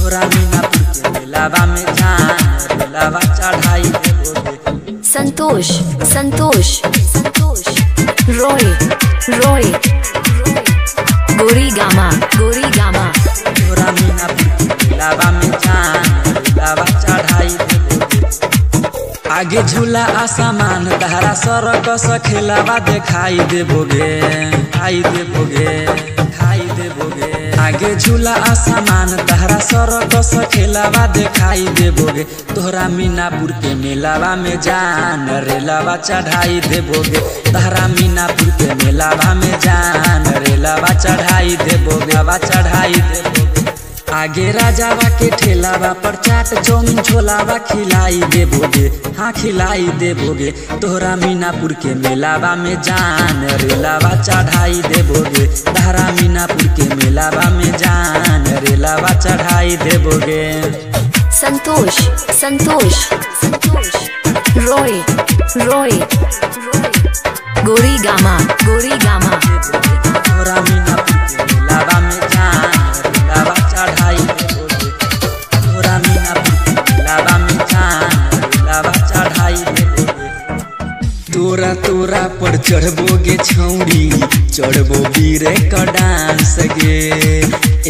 तोरा मीनापुर के मेलावा में जान रेलावा चढ़ाई देबोगे। संतोष संतोष संतोष रोय रोय गोरीगामा गोरीगामा तोरा मीनापुर के मेलावा में जान रेलावा चढ़ाई देबोगे। आगे झूला आसमान तहरा सरकस खेलावा देखाई देबोगे खाई देबोगे खाई देबोगे। आगे झूला आसमान तहरा सरकस खेलावा देखाई देबोगे। तोहरा मीनापुर के मेलावा में जान रेलावा चढ़ाई देबोगे। तहरा मीनापुर के मेलावा में जान रेलावा चढ़ाई देबोगे हवा चढ़ाई देबोगे। आगे राजावा के ठेलावा पर चाट चौमिन छोलावा खिलाई देबोगे हाँ खिलाई देबोगे। तोहरा मीनापुर के मेलावा में जान रेलावा चढ़ाई देबोगे। तहरा मीनापुर के मेलावा में जान रेलावा चढ़ाई देबोगे। संतोष संतोष संतोष रोय रोय गोरीगामा गोरीगामा तोहरा मीनापुर के मेलावा में जान रेलावा चढ़ाई देबोगे। तोहरा मीनापुर के मेलावा में जान रेलावा चढ़ाई देबोगे। तोरा तोरा पर चढ़बोगे छौरी चढ़बो बीरे का डांस गे।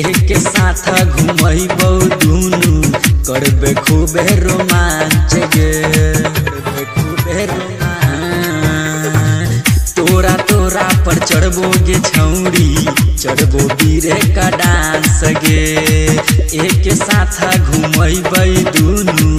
एक साथ घुमैबो दुनू करबे खूबे रोमांच गे करबे खूबे रोमांच। तोरा तोरा पर चढ़बोगे छौरी चढ़बो बीरे का डांस गे। एक साथ घुमैबै दुनू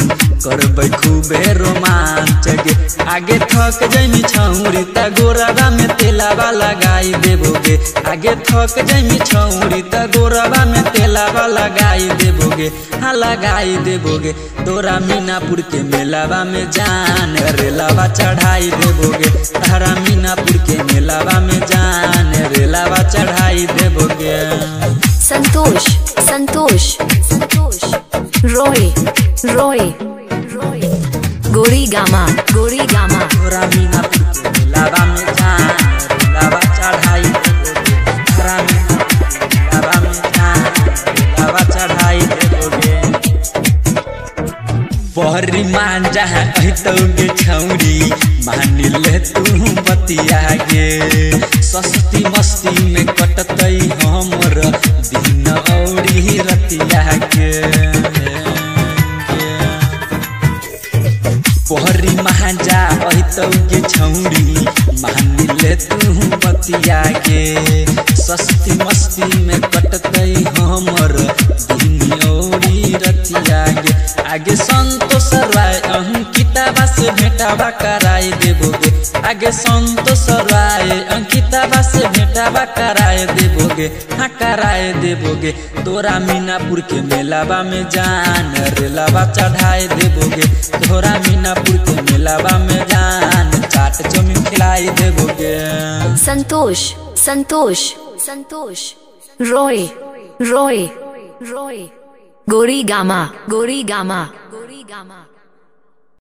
करबै खूबे रोमांच गे। आगे थक जैमी छौरी त गोरबा में तेलावा लगाई देबोगे। आगे थक जैमी छौरी त गोरबा में तेलावा लगाई देबोगे हाँ लगाई देबोगे। तोरा मीनापुर के मेलावा में जान रेलावा चढ़ाई देबोगे। तहरा मीनापुर के मेलावा में जान रेलावा चढ़ाई देबोगे। संतोष संतोष संतोष रोय रोय गोरीगामा गोरीगामा तोरा मीनापुर के मेलावा में जान रेलावा चढ़ाई देबोगे। तोरा मीनापुर के मेलावा में जान रेलावा चढ़ाई देबोगे। बहरी मान जहाँ कहतोगे छौरी मान ले तू बतिया गे। सस्ती मस्ती में कटतै हमर दिन औरी रतिया गे। बहरी महाजा कहतोगे छौरी मान ले तू बतिया गे। सस्ती मस्ती में कटतै हमर दिन औरी रतिया गे। आगे संतोष राय अंकिताबा से भेटाबा कराई देबोगे। आगे संतोष राय अंकिताबा से भेटाबा कराए देबोगे हाँ कराए देबोगे। तोरा मीनापुर के मेलावा में जान रेलावा चढ़ाए देबोगे। तोरा मीनापुर के मेलावा में जान चाट चौमिन खिलाई देबोगे। संतोष संतोष संतोष रोय रोय रोय गोरीगामा गोरीगामा गोरीगामा।